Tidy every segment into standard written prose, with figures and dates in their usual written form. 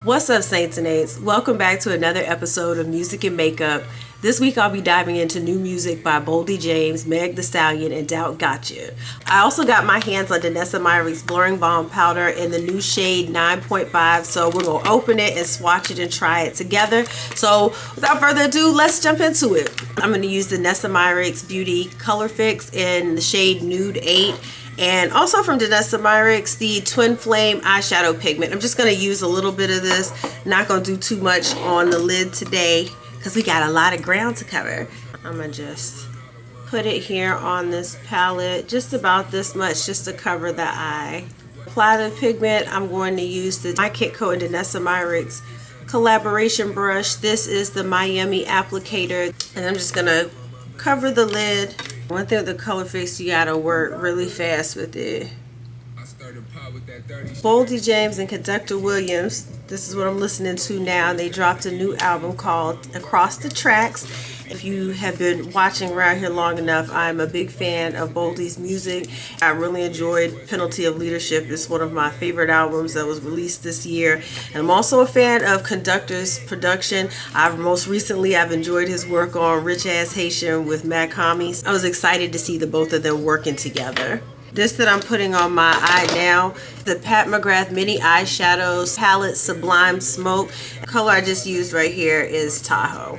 What's up, Saints and Eights? Welcome back to another episode of Music and Makeup. This week I'll be diving into new music by Boldy James, Meg the Stallion, and Dout Gotcha. I also got my hands on Danessa Myricks Blurring Balm Powder in the new shade 9.5, so we're going to open it and swatch it and try it together. So without further ado, let's jump into it. I'm going to use the Danessa Myricks Beauty Colorfix in the shade Nude 8. And also from Danessa Myricks, the Twin Flame Eyeshadow Pigment. I'm just going to use a little bit of this. Not going to do too much on the lid today because we got a lot of ground to cover. I'm going to just put it here on this palette, just about this much, just to cover the eye. Apply the pigment. I'm going to use the My Kit Co and Danessa Myricks collaboration brush. This is the Miami applicator, and I'm just going to cover the lid. One thing with the Colorfix, you gotta work really fast with it. Boldy James and Conductor Williams, this is what I'm listening to now. They dropped a new album called Across the Tracks. If you have been watching around here long enough, I'm a big fan of Boldy's music. I really enjoyed Penalty of Leadership. It's one of my favorite albums that was released this year. And I'm also a fan of Conductor's production. Most recently, I've enjoyed his work on Rich Ass Haitian with Mac Homies. I was excited to see the both of them working together. This that I'm putting on my eye now, the McGrath Mini Eyeshadows Palette Sublime Smoke. The color I just used right here is Tahoe.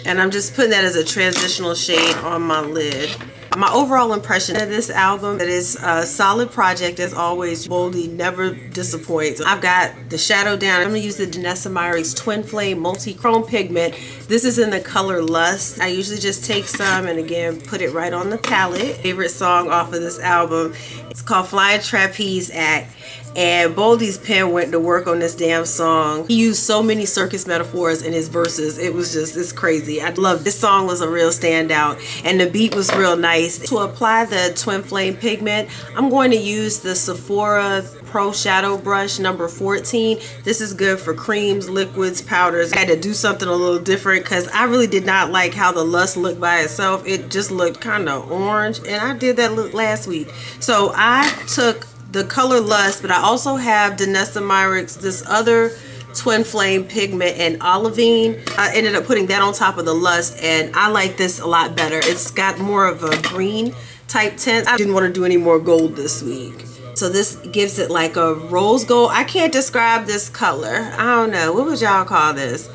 And I'm just putting that as a transitional shade on my lid. My overall impression of this album, it is a solid project as always. Boldy never disappoints. I've got the shadow down. I'm going to use the Danessa Myricks Twin Flame Multi-Chrome Pigment. This is in the color Lust. I usually just take some and again put it right on the palette. Favorite song off of this album, it's called Flying Trapeze Act. And Boldy's pen went to work on this damn song. He used so many circus metaphors in his verses. It was just, it's crazy. I love this song. Was a real standout and the beat was real nice. To apply the Twin Flame pigment, I'm going to use the Sephora Pro Shadow Brush number 14. This is good for creams, liquids, powders. I had to do something a little different because I really did not like how the Lust looked by itself. It just looked kind of orange, and I did that look last week. So I took the color Lust, but I also have Danessa Myricks, this other Twin Flame pigment and Olivine. I ended up putting that on top of the Lust, and I like this a lot better. It's got more of a green type tint. I didn't want to do any more gold this week. So this gives it like a rose gold. I can't describe this color. I don't know. What would y'all call this?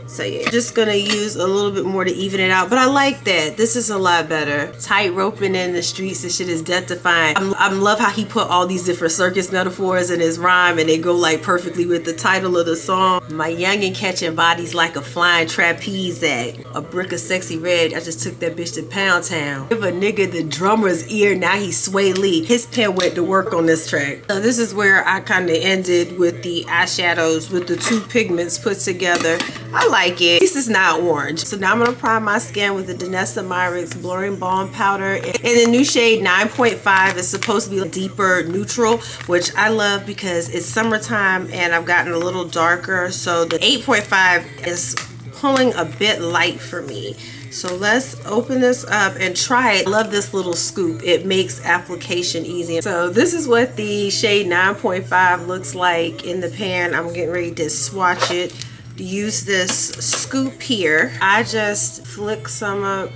So yeah, just gonna use a little bit more to even it out, but I like that. This is a lot better. Tight roping in the streets, this shit is death defying. I love how he put all these different circus metaphors in his rhyme, and they go like perfectly with the title of the song. My youngin' catching bodies like a flying trapeze act. A brick of sexy red, I just took that bitch to Pound Town. Give a nigga the drummer's ear, now he Sway Lee. His pen went to work on this track. So this is where I kind of ended with the eyeshadows with the two pigments put together. I like it. This is not orange. So now I'm going to prime my skin with the Danessa Myricks Blurring Balm Powder. In the new shade 9.5, it's supposed to be a deeper neutral, which I love because it's summertime and I've gotten a little darker. So the 8.5 is pulling a bit light for me. So let's open this up and try it. I love this little scoop. It makes application easy. So this is what the shade 9.5 looks like in the pan. I'm getting ready to swatch it. Use this scoop here. I just flick some up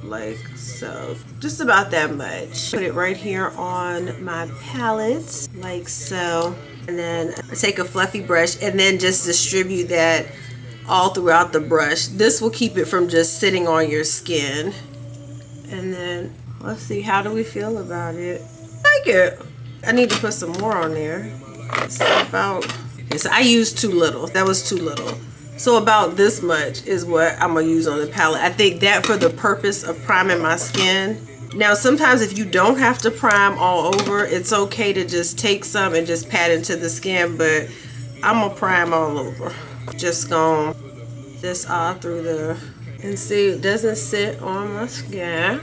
like so, just about that much. Put it right here on my palette like so, and then I take a fluffy brush and then just distribute that all throughout the brush. This will keep it from just sitting on your skin. And then let's see, how do we feel about it? I like it. I need to put some more on there. It's about, so I used too little. That was too little. So about this much is what I'm gonna use on the palette. I think that for the purpose of priming my skin. Now sometimes if you don't have to prime all over, it's okay to just take some and just pat into the skin, but I'm gonna prime all over. Just gonna this all through the, and see, it doesn't sit on my skin.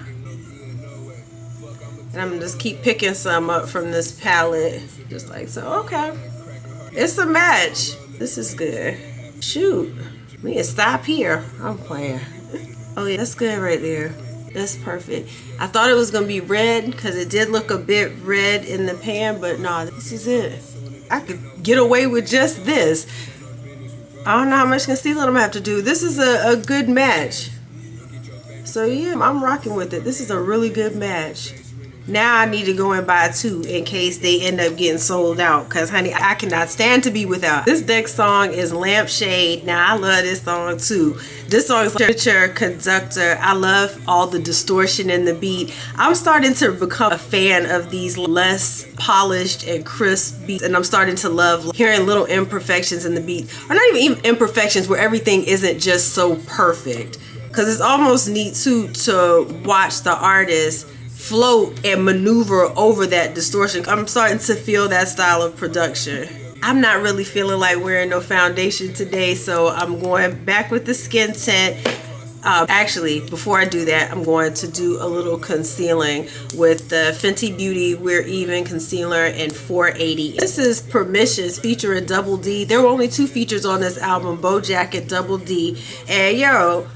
And I'm gonna just keep picking some up from this palette, just like so. Okay. It's a match. This is good. Shoot. We can stop here. I'm playing. Oh yeah, that's good right there. That's perfect. I thought it was gonna be red because it did look a bit red in the pan, but no, this is it. I could get away with just this. I don't know how much concealer I'm gonna have to do. This is a good match. So yeah, I'm rocking with it. This is a really good match. Now I need to go and buy 2 in case they end up getting sold out. Cause honey, I cannot stand to be without. This next song is Lampshade. Now I love this song too. This song is Signature Conductor. I love all the distortion in the beat. I'm starting to become a fan of these less polished and crisp beats. And I'm starting to love hearing little imperfections in the beat. Or not even imperfections where everything isn't just so perfect. Cause it's almost neat too to watch the artist float and maneuver over that distortion. I'm starting to feel that style of production. I'm not really feeling like wearing no foundation today, so I'm going back with the skin tint. Actually, before I do that, I'm going to do a little concealing with the Fenty Beauty We're Even Concealer in 480. This is Permissions featuring Double D. There were only 2 features on this album, Bo Jacket, Double D. And yo,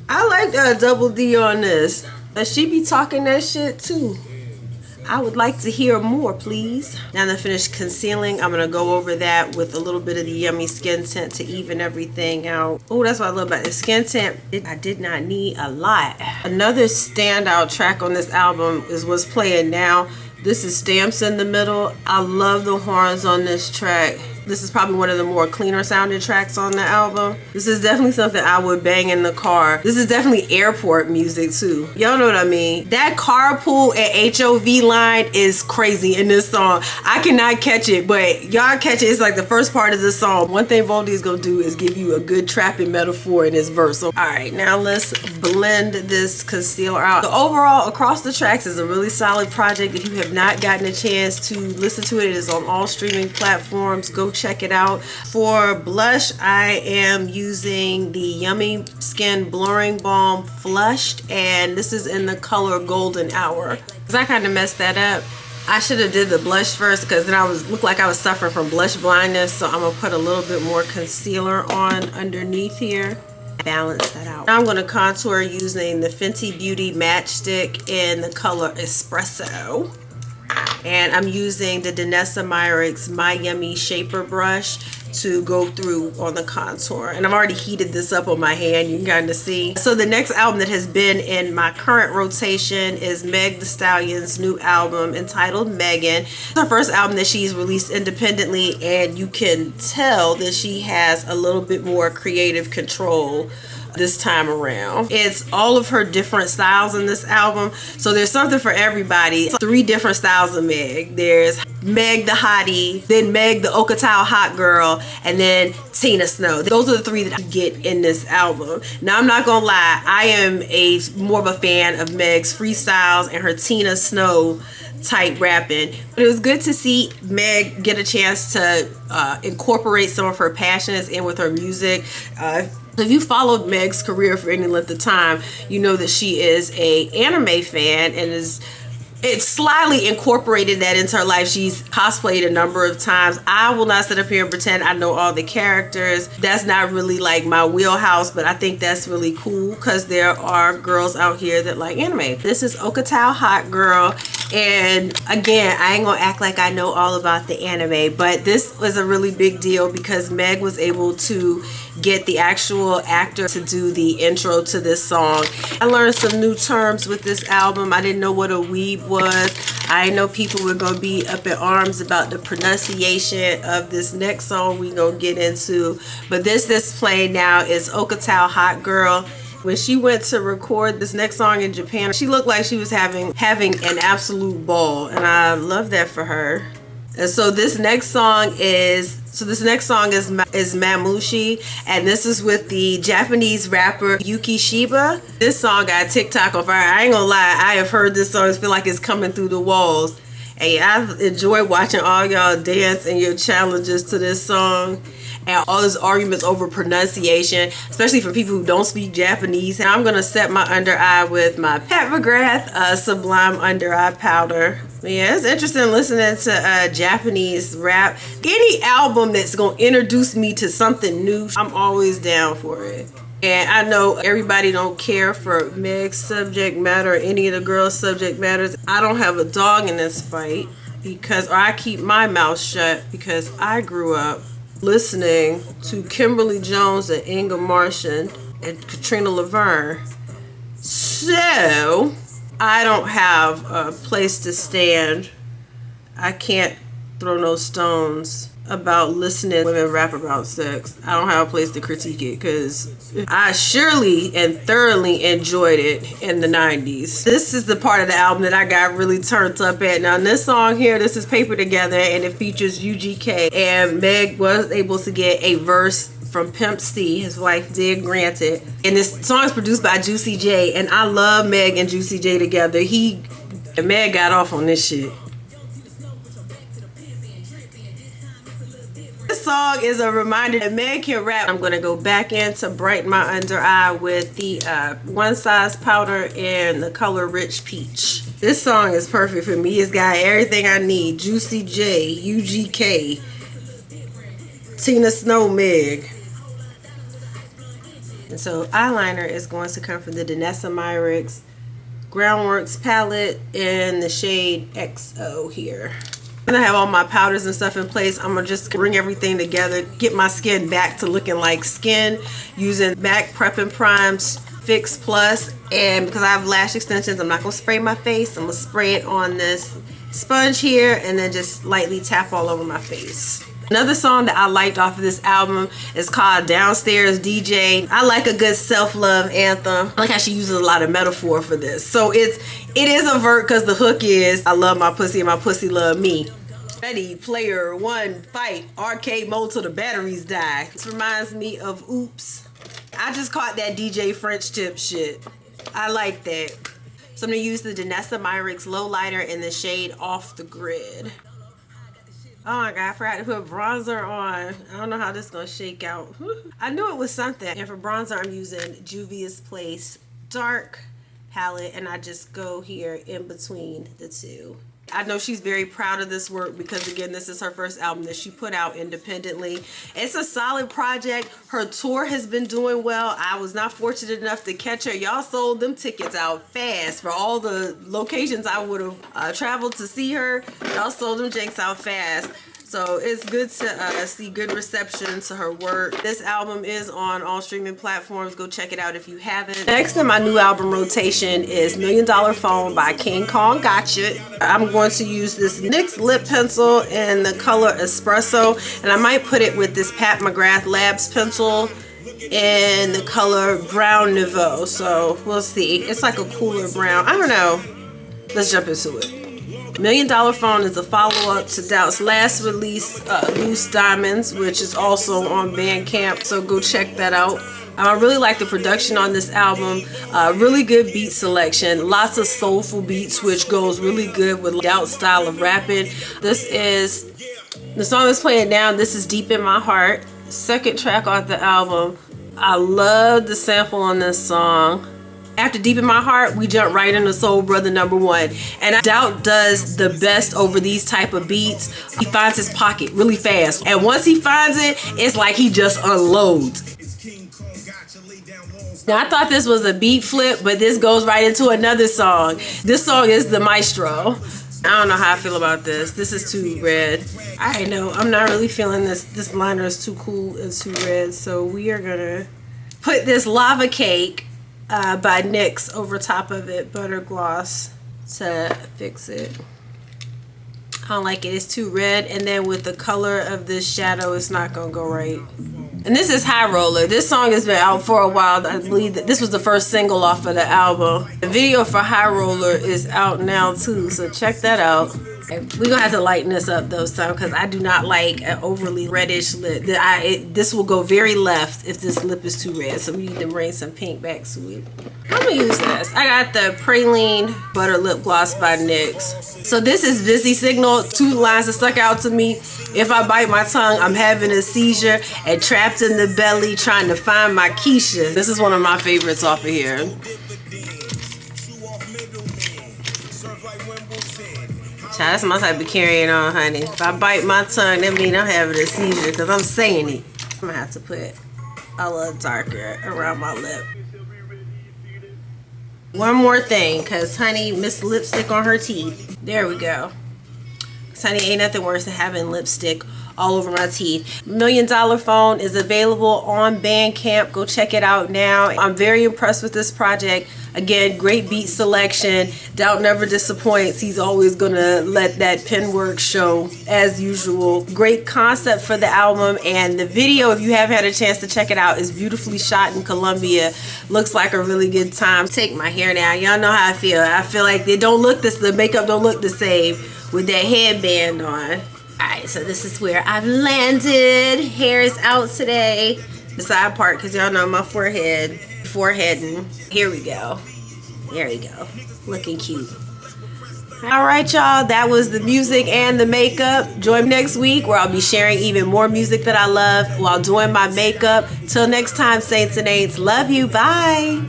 I like Double D on this. She be talking that shit too. I would like to hear more, please. Now that I finished concealing, I'm gonna go over that with a little bit of the Yummy Skin Tint to even everything out. Oh, that's what I love about the skin tint. I did not need a lot. Another standout track on this album is what's playing now. This is Stamps in the Middle. I love the horns on this track. This is probably one of the more cleaner sounding tracks on the album. This is definitely something I would bang in the car. This is definitely airport music too. Y'all know what I mean? That carpool and HOV line is crazy in this song. I cannot catch it, but y'all catch it. It's like the first part of the song. One thing Boldy is gonna do is give you a good trapping metaphor in his verse. So, all right, now let's blend this concealer out. So overall, Across the Tracks is a really solid project. If you have not gotten a chance to listen to it, it is on all streaming platforms. Go check it out. For blush, I am using the Yummy Skin Blurring Balm Flushed, and this is in the color Golden Hour. Because I kind of messed that up. I should have did the blush first because then I looked like I was suffering from blush blindness. So I'm going to put a little bit more concealer on underneath here. Balance that out. Now I'm going to contour using the Fenty Beauty Matchstick in the color Espresso. And I'm using the Danessa Myricks My Yummy Shaper Brush to go through on the contour. And I've already heated this up on my hand, you can kind of see. So the next album that has been in my current rotation is Meg Thee Stallion's new album entitled Megan. It's her first album that she's released independently, and you can tell that she has a little bit more creative control this time around. It's all of her different styles in this album, so there's something for everybody. 3 different styles of Meg. There's Meg the Hottie, then Meg the Okatow Hot Girl, and then Tina Snow. Those are the 3 that I get in this album. Now I'm not gonna lie, I am more of a fan of Meg's freestyles and her Tina Snow type rapping, but it was good to see Meg get a chance to incorporate some of her passions in with her music. If you followed Meg's career for any length of time, you know that she is an anime fan and it's slyly incorporated that into her life. She's cosplayed a number of times. I will not sit up here and pretend I know all the characters. That's not really like my wheelhouse, but I think that's really cool because there are girls out here that like anime. This is Okatow Hot Girl. And again, I ain't gonna act like I know all about the anime, but this was a really big deal because Meg was able to get the actual actor to do the intro to this song. I learned some new terms with this album. I didn't know what a weeb was. I know people were gonna be up in arms about the pronunciation of this next song we gonna get into, but this that's playing now is Okatow Hot Girl. When she went to record this next song in Japan, she looked like she was having an absolute ball, and I love that for her. And so this next song is Mamushi, and this is with the Japanese rapper Yuki Shiba. This song got TikTok on fire. I ain't gonna lie, I have heard this song. I feel like it's coming through the walls. And I've enjoyed watching all y'all dance and your challenges to this song. And all those arguments over pronunciation, especially for people who don't speak Japanese. And I'm gonna set my under eye with my McGrath Sublime under eye powder. But yeah, it's interesting listening to Japanese rap. Any album that's gonna introduce me to something new, I'm always down for it. And I know everybody don't care for Meg's subject matter or any of the girls' subject matters. I don't have a dog in this fight. because, or I keep my mouth shut because I grew up listening to Kimberly Jones and Inga Martian and Katrina Laverne. So I don't have a place to stand. I can't throw no stones about listening to women rap about sex. I don't have a place to critique it because I surely and thoroughly enjoyed it in the 90s. This is the part of the album that I got really turned up at. Now this song here, this is Paper Together, and it features UGK, and Meg was able to get a verse from Pimp C. His wife did grant it. And this song is produced by Juicy J, and I love Meg and Juicy J together. Meg got off on this shit. This song is a reminder that Meg can rap. I'm gonna go back in to brighten my under eye with the One Size powder in the color Rich Peach. This song is perfect for me. It's got everything I need. Juicy J, UGK, Tina Snow, Meg. And so eyeliner is going to come from the Danessa Myricks Groundworks palette in the shade XO here. I'm gonna have all my powders and stuff in place. I'm gonna just bring everything together, get my skin back to looking like skin using MAC Prep and Prime's Fix Plus. And because I have lash extensions, I'm not gonna spray my face. I'm gonna spray it on this sponge here and then just lightly tap all over my face. Another song that I liked off of this album is called Downstairs DJ. I like a good self-love anthem. I like how she uses a lot of metaphor for this. So it is overt because the hook is, I love my pussy and my pussy love me. Ready, player one, fight, arcade mode till the batteries die. This reminds me of Oops. I just caught that DJ French tip shit. I like that. So I'm gonna use the Danessa Myricks Lowlighter in the shade Off the Grid. Oh my god, I forgot to put bronzer on. I don't know how this is gonna shake out. I knew it was something. And for bronzer, I'm using Juvia's Place Dark palette, and I just go here in between the two. I know she's very proud of this work because, again, this is her first album that she put out independently. It's a solid project. Her tour has been doing well. I was not fortunate enough to catch her. Y'all sold them tickets out fast for all the locations I would have traveled to see her. Y'all sold them janks out fast. So it's good to see good reception to her work. This album is on all streaming platforms. Go check it out if you haven't. Next in my new album rotation is $1 Million Phone by King Kong Gotcha. I'm going to use this NYX lip pencil in the color Espresso, and I might put it with this Pat McGrath Labs pencil in the color Brown Nouveau. So we'll see. It's like a cooler brown. I don't know. Let's jump into it. $1 Million Phone is a follow-up to Dout's last release, Loose Diamonds, which is also on Bandcamp, so go check that out. I really like the production on this album. Really good beat selection, lots of soulful beats, which goes really good with Dout's style of rapping. This is the song that's playing now. This is Deep in My Heart, second track off the album. I love the sample on this song. After Deep in My Heart, we jump right into Soul Brother #1. And Dout does the best over these type of beats. He finds his pocket really fast. And once he finds it, it's like he just unloads. Now, I thought this was a beat flip, but this goes right into another song. This song is The Maestro. I don't know how I feel about this. This is too red. I know, I'm not really feeling this. This liner is too cool and too red. So we are going to put this Lava Cake by NYX over top of it, Butter Gloss, to fix it. I don't like it. It's too red, and then with the color of this shadow, it's not gonna go right. And this is High Roller. This song has been out for a while. I believe that this was the first single off of the album. The video for High Roller is out now too, so check that out. We're gonna have to lighten this up though some, because I do not like an overly reddish lip. This will go very left if this lip is too red, so we need to bring some pink back to it. I'm gonna use this. I got the Praline Butter Lip Gloss by NYX. So this is Busy Signal. Two lines that stuck out to me. If I bite my tongue, I'm having a seizure, and trapped in the belly trying to find my Keisha. This is one of my favorites off of here. Child, that's my type of carrying on, honey. If I bite my tongue, that means I'm having a seizure because I'm saying it. I'm gonna have to put a little darker around my lip. One more thing, because honey missed lipstick on her teeth. There we go. Honey, ain't nothing worse than having lipstick all over my teeth. $1 Million Phone is available on Bandcamp. Go check it out now. I'm very impressed with this project. Again, great beat selection. Dout never disappoints. He's always gonna let that pen work show as usual. Great concept for the album, and the video, if you haven't had a chance to check it out, is beautifully shot in Colombia. Looks like a really good time. Take my hair now. Y'all know how I feel. I feel like they don't look this. The makeup don't look the same with that headband on. Alright, so this is where I've landed. Hair is out today. The side part, because y'all know my foreheading. Here we go. There we go. Looking cute. Alright, y'all. That was the music and the makeup. Join me next week where I'll be sharing even more music that I love while doing my makeup. Till next time, Saints and Ain'ts. Love you. Bye.